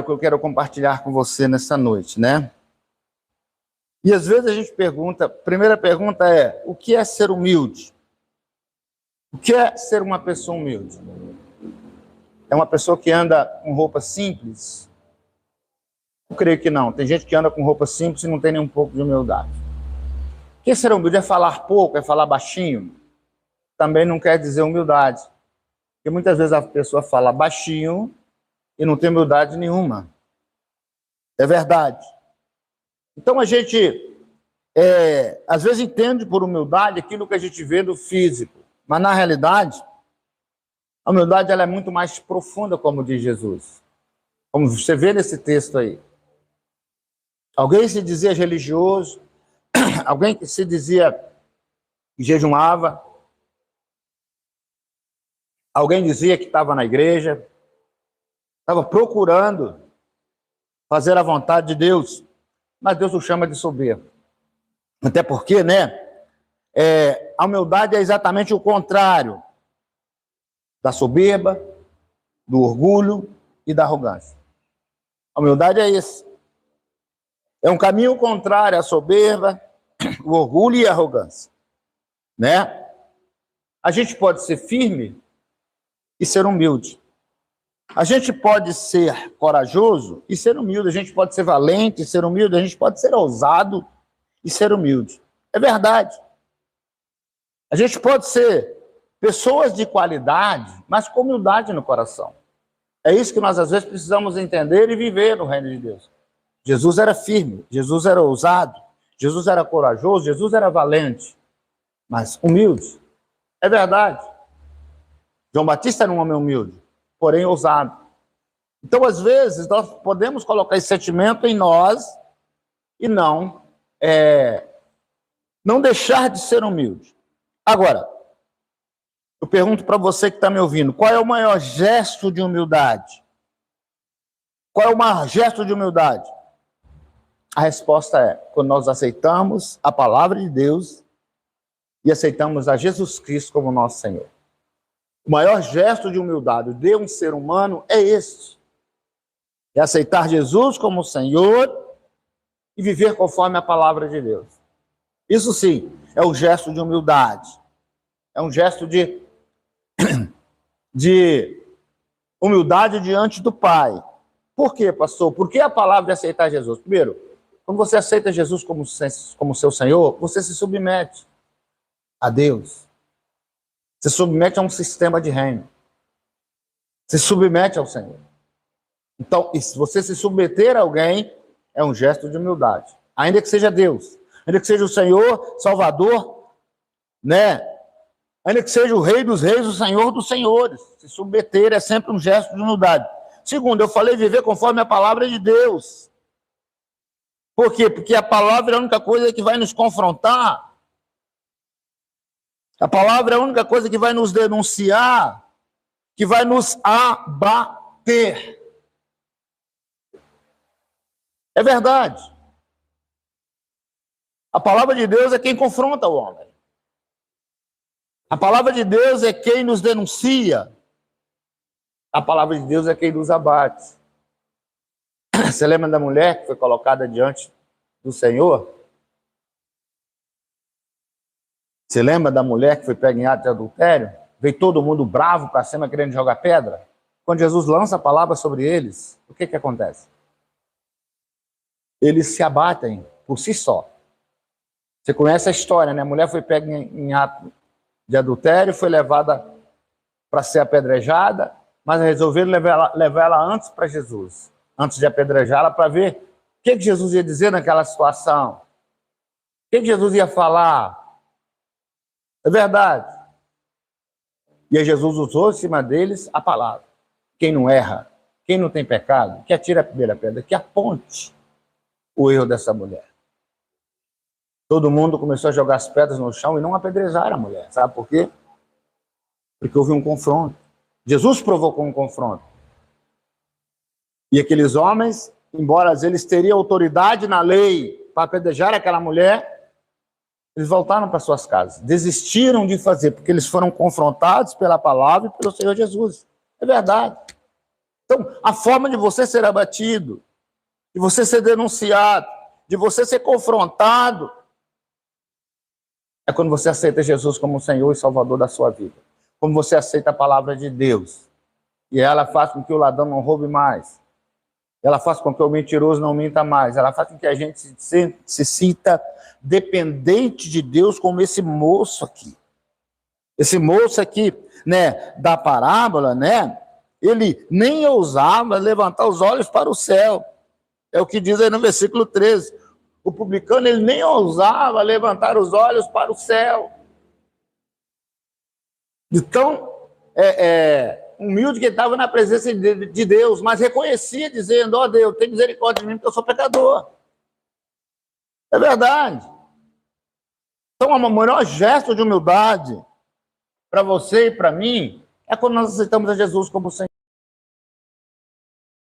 que eu quero compartilhar com você nessa noite, né? E às vezes a gente pergunta, a primeira pergunta é, o que é ser humilde? O que é ser uma pessoa humilde? É uma pessoa que anda com roupa simples? Eu creio que não. Tem gente que anda com roupa simples e não tem nem um pouco de humildade. O que é ser humilde? É falar pouco, é falar baixinho? Também não quer dizer humildade. Porque muitas vezes a pessoa fala baixinho e não tem humildade nenhuma. É verdade. Então a gente, às vezes, entende por humildade aquilo que a gente vê do físico. Mas, na realidade, a humildade ela é muito mais profunda, como diz Jesus. Como você vê nesse texto aí. Alguém se dizia religioso, alguém que se dizia que jejumava, alguém dizia que estava na igreja, estava procurando fazer a vontade de Deus, mas Deus o chama de soberbo. Até porque, né, a humildade é exatamente o contrário da soberba, do orgulho e da arrogância. A humildade é isso. É um caminho contrário à soberba, o orgulho e a arrogância, né? A gente pode ser firme e ser humilde. A gente pode ser corajoso e ser humilde. A gente pode ser valente e ser humilde. A gente pode ser ousado e ser humilde. É verdade. A gente pode ser pessoas de qualidade, mas com humildade no coração. É isso que nós, às vezes, precisamos entender e viver no reino de Deus. Jesus era firme, Jesus era ousado, Jesus era corajoso, Jesus era valente, mas humilde. É verdade. João Batista era um homem humilde, porém ousado. Então, às vezes, nós podemos colocar esse sentimento em nós e não deixar de ser humilde. Agora, eu pergunto para você que está me ouvindo, qual é o maior gesto de humildade? Qual é o maior gesto de humildade? A resposta é, quando nós aceitamos a palavra de Deus e aceitamos a Jesus Cristo como nosso Senhor. O maior gesto de humildade de um ser humano é este. É aceitar Jesus como Senhor e viver conforme a palavra de Deus. Isso sim, é o gesto de humildade. É um gesto de humildade diante do Pai. Por quê, pastor? Por que a palavra de aceitar Jesus? Primeiro, quando você aceita Jesus como seu Senhor, você se submete a Deus. Se submete a um sistema de reino. Se submete ao Senhor. Então, se você se submeter a alguém, é um gesto de humildade. Ainda que seja Deus. Ainda que seja o Senhor, Salvador, né? Ainda que seja o Rei dos Reis, o Senhor dos Senhores. Se submeter é sempre um gesto de humildade. Segundo, eu falei viver conforme a palavra de Deus. Por quê? Porque a palavra é a única coisa que vai nos confrontar. A palavra é a única coisa que vai nos denunciar, que vai nos abater. É verdade. A palavra de Deus é quem confronta o homem. A palavra de Deus é quem nos denuncia. A palavra de Deus é quem nos abate. Você lembra da mulher que foi colocada diante do Senhor? Você lembra da mulher que foi pega em ato de adultério? Veio todo mundo bravo para cima querendo jogar pedra? Quando Jesus lança a palavra sobre eles, o que acontece? Eles se abatem por si só. Você conhece a história, né? A mulher foi pega em ato de adultério, foi levada para ser apedrejada, mas resolveram levar ela antes para Jesus, antes de apedrejá-la, para ver o que Jesus ia dizer naquela situação. O que Jesus ia falar. É verdade. E aí Jesus usou em cima deles a palavra. Quem não erra, quem não tem pecado, que atire a primeira pedra, que aponte o erro dessa mulher. Todo mundo começou a jogar as pedras no chão e não apedrejar a mulher. Sabe por quê? Porque houve um confronto. Jesus provocou um confronto. E aqueles homens, embora eles teriam autoridade na lei para apedrejar aquela mulher, eles voltaram para suas casas. Desistiram de fazer, porque eles foram confrontados pela palavra e pelo Senhor Jesus. É verdade. Então, a forma de você ser abatido, de você ser denunciado, de você ser confrontado, é quando você aceita Jesus como Senhor e Salvador da sua vida. Como você aceita a palavra de Deus. E ela faz com que o ladrão não roube mais. Ela faz com que o mentiroso não minta mais. Ela faz com que a gente se sinta dependente de Deus, como esse moço aqui. Esse moço aqui, né, da parábola, né, ele nem ousava levantar os olhos para o céu. É o que diz aí no versículo 13. O publicano, ele nem ousava levantar os olhos para o céu. Então, humilde que ele estava na presença de Deus, mas reconhecia, dizendo, ó Deus, tem misericórdia de mim, porque eu sou pecador. É verdade. Então, o maior gesto de humildade para você e para mim é quando nós aceitamos a Jesus como Senhor.